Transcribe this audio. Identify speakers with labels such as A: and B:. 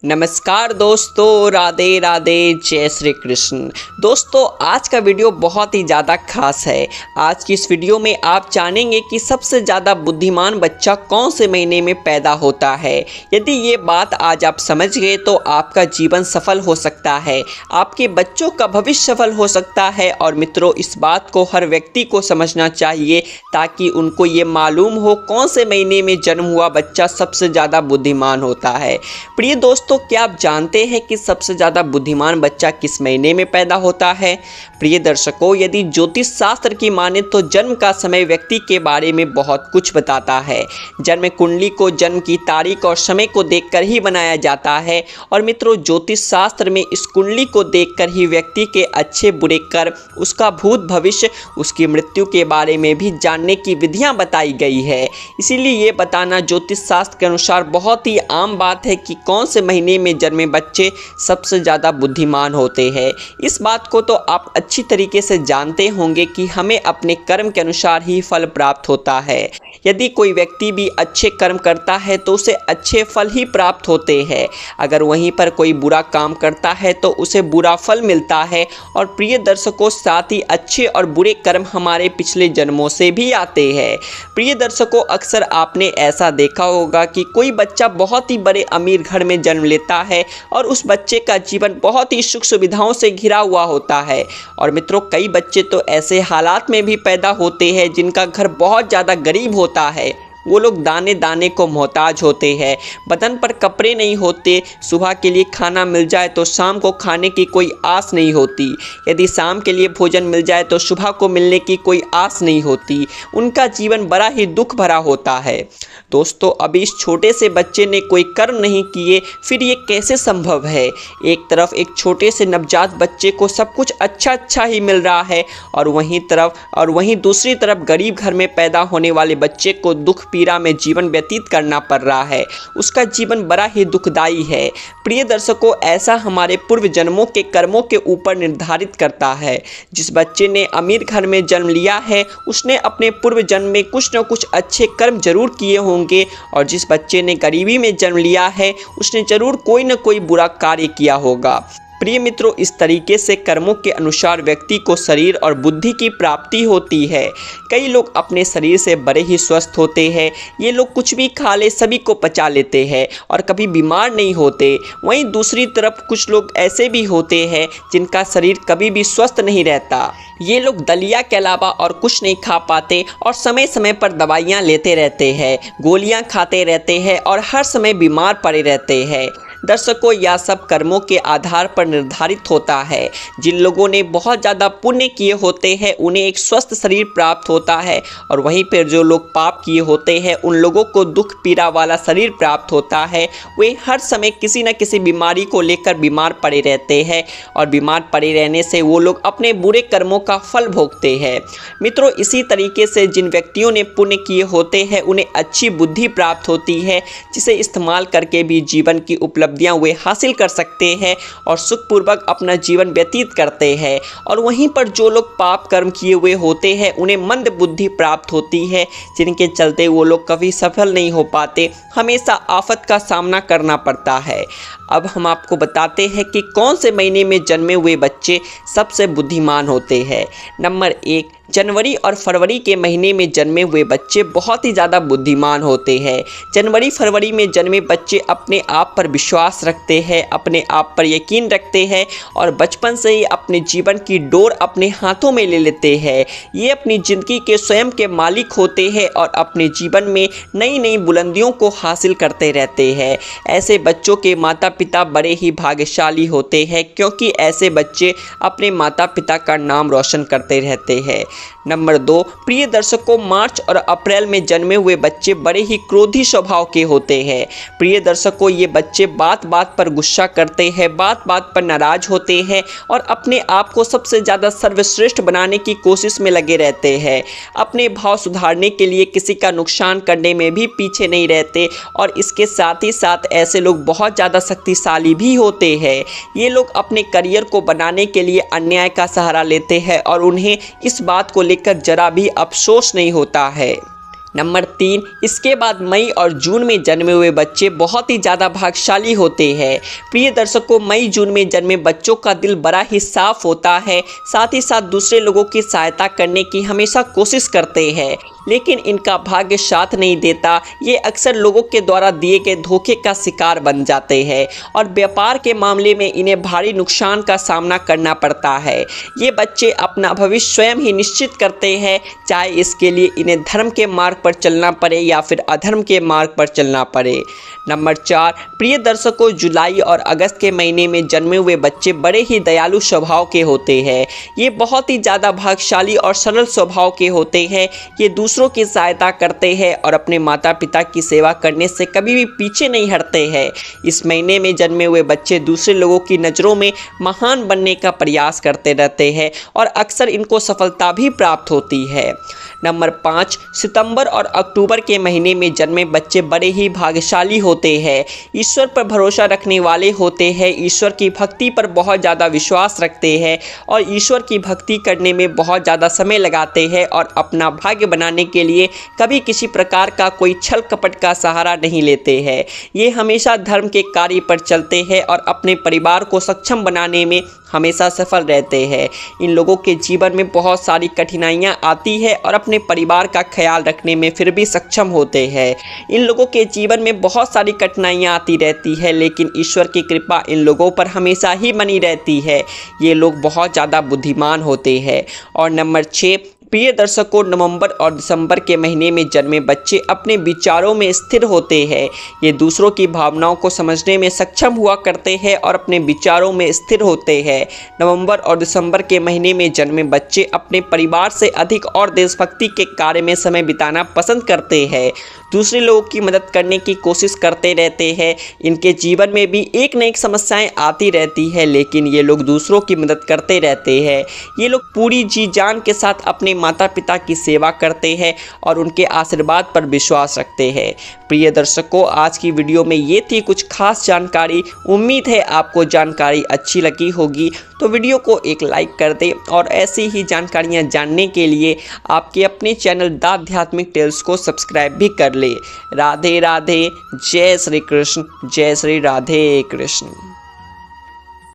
A: नमस्कार दोस्तों, राधे राधे, जय श्री कृष्ण। दोस्तों, आज का वीडियो बहुत ही ज़्यादा खास है। आज की इस वीडियो में आप जानेंगे कि सबसे ज़्यादा बुद्धिमान बच्चा कौन से महीने में पैदा होता है। यदि ये बात आज आप समझ गए तो आपका जीवन सफल हो सकता है, आपके बच्चों का भविष्य सफल हो सकता है। और मित्रों, इस बात को हर व्यक्ति को समझना चाहिए ताकि उनको ये मालूम हो कौन से महीने में जन्म हुआ बच्चा सबसे ज़्यादा बुद्धिमान होता है। प्रिय दोस्तों, क्या आप जानते हैं कि सबसे ज़्यादा बुद्धिमान बच्चा किस महीने में पैदा होता है? प्रिय दर्शकों, यदि ज्योतिष शास्त्र की माने तो जन्म का समय व्यक्ति के बारे में बहुत कुछ बताता है। जन्म कुंडली को जन्म की तारीख और समय को देखकर ही बनाया जाता है। और मित्रों, ज्योतिष शास्त्र में इस कुंडली को देखकर ही व्यक्ति के अच्छे बुरे कर्म, उसका भूत भविष्य, उसकी मृत्यु के बारे में भी जानने की विधियां बताई गई है। इसीलिए ये बताना ज्योतिष शास्त्र के अनुसार बहुत ही आम बात है कि कौन से महीने में जन्मे बच्चे सबसे ज़्यादा बुद्धिमान होते हैं। इस बात को तो आप अच्छी तरीके से जानते होंगे कि हमें अपने कर्म के अनुसार ही फल प्राप्त होता है। यदि कोई व्यक्ति भी अच्छे कर्म करता है तो उसे अच्छे फल ही प्राप्त होते हैं। अगर वहीं पर कोई बुरा काम करता है तो उसे बुरा फल मिलता है। और प्रिय दर्शकों, साथ ही अच्छे और बुरे कर्म हमारे पिछले जन्मों से भी आते हैं। प्रिय दर्शकों, अक्सर आपने ऐसा देखा होगा कि कोई बच्चा बहुत ही बड़े अमीर घर में जन्म लेता है और उस बच्चे का जीवन बहुत ही सुख सुविधाओं से घिरा हुआ होता है। और मित्रों, कई बच्चे तो ऐसे हालात में भी पैदा होते हैं जिनका घर बहुत ज़्यादा गरीब होता है। वो लोग दाने दाने को मोहताज होते हैं, बदन पर कपड़े नहीं होते, सुबह के लिए खाना मिल जाए तो शाम को खाने की कोई आस नहीं होती। यदि शाम के लिए भोजन मिल जाए तो सुबह को मिलने की कोई आस नहीं होती। उनका जीवन बड़ा ही दुख भरा होता है। दोस्तों, अभी इस छोटे से बच्चे ने कोई कर्म नहीं किए, फिर ये कैसे संभव है? एक तरफ एक छोटे से नवजात बच्चे को सब कुछ अच्छा ही मिल रहा है और वहीं दूसरी तरफ गरीब घर में पैदा होने वाले बच्चे को दुख पीड़ा में जीवन व्यतीत करना पड़ रहा है। उसका जीवन बड़ा ही दुखदाई है। प्रिय दर्शकों, ऐसा हमारे पूर्व जन्मों के कर्मों के ऊपर निर्धारित करता है। जिस बच्चे ने अमीर घर में जन्म लिया है उसने अपने पूर्व जन्म में कुछ न कुछ अच्छे कर्म जरूर किए होंगे, और जिस बच्चे ने गरीबी में जन्म लिया है उसने जरूर कोई न कोई बुरा कार्य किया होगा। प्रिय मित्रों, इस तरीके से कर्मों के अनुसार व्यक्ति को शरीर और बुद्धि की प्राप्ति होती है। कई लोग अपने शरीर से बड़े ही स्वस्थ होते हैं। ये लोग कुछ भी खा ले सभी को पचा लेते हैं और कभी बीमार नहीं होते। वहीं दूसरी तरफ कुछ लोग ऐसे भी होते हैं जिनका शरीर कभी भी स्वस्थ नहीं रहता। ये लोग दलिया के अलावा और कुछ नहीं खा पाते और समय समय पर दवाइयाँ लेते रहते हैं, गोलियाँ खाते रहते हैं और हर समय बीमार पड़े रहते हैं। दर्शकों, यह सब कर्मों के आधार पर निर्धारित होता है। जिन लोगों ने बहुत ज़्यादा पुण्य किए होते हैं उन्हें एक स्वस्थ शरीर प्राप्त होता है, और वहीं पर जो लोग पाप किए होते हैं उन लोगों को दुख पीड़ा वाला शरीर प्राप्त होता है। वे हर समय किसी न किसी बीमारी को लेकर बीमार पड़े रहते हैं और बीमार पड़े रहने से वो लोग अपने बुरे कर्मों का फल भोगते हैं। मित्रों, इसी तरीके से जिन व्यक्तियों ने पुण्य किए होते हैं उन्हें अच्छी बुद्धि प्राप्त होती है, जिसे इस्तेमाल करके भी जीवन की उपलब्धियां वे हासिल कर सकते हैं और सुखपूर्वक अपना जीवन व्यतीत करते हैं। और वहीं पर जो लोग पाप कर्म किए हुए होते हैं उन्हें मंद बुद्धि प्राप्त होती है, जिनके चलते वो लोग कभी सफल नहीं हो पाते, हमेशा आफत का सामना करना पड़ता है। अब हम आपको बताते हैं कि कौन से महीने में जन्मे हुए बच्चे सबसे बुद्धिमान होते हैं। नंबर 1, जनवरी और फरवरी के महीने में जन्मे हुए बच्चे बहुत ही ज़्यादा बुद्धिमान होते हैं। जनवरी फरवरी में जन्मे बच्चे अपने आप पर विश्वास रखते हैं, अपने आप पर यकीन रखते हैं और बचपन से ही अपने जीवन की डोर अपने हाथों में ले लेते हैं। ये अपनी ज़िंदगी के स्वयं के मालिक होते हैं और अपने जीवन में नई नई बुलंदियों को हासिल करते रहते हैं। ऐसे बच्चों के माता पिता बड़े ही भाग्यशाली होते हैं, क्योंकि ऐसे बच्चे अपने माता पिता का नाम रोशन करते रहते हैं। नंबर 2, प्रिय दर्शकों, मार्च और अप्रैल में जन्मे हुए बच्चे बड़े ही क्रोधी स्वभाव के होते हैं। प्रिय दर्शकों, ये बच्चे बात बात पर गुस्सा करते हैं, बात बात पर नाराज होते हैं और अपने आप को सबसे ज़्यादा सर्वश्रेष्ठ बनाने की कोशिश में लगे रहते हैं। अपने भाव सुधारने के लिए किसी का नुकसान करने में भी पीछे नहीं रहते, और इसके साथ ही साथ ऐसे लोग बहुत ज़्यादा शक्तिशाली भी होते हैं। ये लोग अपने करियर को बनाने के लिए अन्याय का सहारा लेते हैं और उन्हें इस बात को लेकर जरा भी अफसोस नहीं होता है। नंबर 3, इसके बाद मई और जून में जन्मे हुए बच्चे बहुत ही ज़्यादा भाग्यशाली होते हैं। प्रिय दर्शकों, मई जून में जन्मे बच्चों का दिल बड़ा ही साफ होता है, साथ ही साथ दूसरे लोगों की सहायता करने की हमेशा कोशिश करते हैं, लेकिन इनका भाग्य साथ नहीं देता। ये अक्सर लोगों के द्वारा दिए गए धोखे का शिकार बन जाते हैं और व्यापार के मामले में इन्हें भारी नुकसान का सामना करना पड़ता है। ये बच्चे अपना भविष्य स्वयं ही निश्चित करते हैं, चाहे इसके लिए इन्हें धर्म के मार्ग पर चलना पड़े या फिर अधर्म के मार्ग पर चलना पड़े। नंबर 4, प्रिय दर्शकों, जुलाई और अगस्त के महीने में जन्मे हुए बच्चे बड़े ही दयालु स्वभाव के होते हैं। ये बहुत ही ज़्यादा भाग्यशाली और सरल स्वभाव के होते हैं। ये दूसरों की सहायता करते हैं और अपने माता पिता की सेवा करने से कभी भी पीछे नहीं हटते हैं। इस महीने में जन्मे हुए बच्चे दूसरे लोगों की नज़रों में महान बनने का प्रयास करते रहते हैं और अक्सर इनको सफलता भी प्राप्त होती है। नंबर 5, सितंबर और अक्टूबर के महीने में जन्मे बच्चे बड़े ही भाग्यशाली होते हैं। ईश्वर पर भरोसा रखने वाले होते हैं, ईश्वर की भक्ति पर बहुत ज़्यादा विश्वास रखते हैं और ईश्वर की भक्ति करने में बहुत ज़्यादा समय लगाते हैं और अपना भाग्य बनाने के लिए कभी किसी प्रकार का कोई छल कपट का सहारा नहीं लेते हैं। ये हमेशा धर्म के कार्य पर चलते हैं और अपने परिवार को सक्षम बनाने में हमेशा सफल रहते हैं। इन लोगों के जीवन में बहुत सारी कठिनाइयाँ आती है और अपने परिवार का ख्याल रखने में फिर भी सक्षम होते हैं। इन लोगों के जीवन में बहुत सारी कठिनाइयाँ आती रहती है, लेकिन ईश्वर की कृपा इन लोगों पर हमेशा ही बनी रहती है। ये लोग बहुत ज़्यादा बुद्धिमान होते हैं। और नंबर 6, प्रिय दर्शकों, नवंबर और दिसंबर के महीने में जन्मे बच्चे अपने विचारों में स्थिर होते हैं। ये दूसरों की भावनाओं को समझने में सक्षम हुआ करते हैं और अपने विचारों में स्थिर होते हैं। नवंबर और दिसंबर के महीने में जन्मे बच्चे अपने परिवार से अधिक और देशभक्ति के कार्य में समय बिताना पसंद करते हैं। दूसरे लोगों की मदद करने की कोशिश करते रहते हैं। इनके जीवन में भी एक न एक समस्याएं आती रहती है, लेकिन ये लोग दूसरों की मदद करते रहते हैं। ये लोग पूरी जी जान के साथ अपने माता पिता की सेवा करते हैं और उनके आशीर्वाद पर विश्वास रखते हैं। प्रिय दर्शकों, आज की वीडियो में ये थी कुछ खास जानकारी। उम्मीद है आपको जानकारी अच्छी लगी होगी, तो वीडियो को एक लाइक कर दें और ऐसी ही जानकारियाँ जानने के लिए आपके अपने चैनल द आध्यात्मिक टेल्स को सब्सक्राइब भी कर ले। राधे राधे, जय श्री कृष्ण, जय श्री राधे कृष्ण।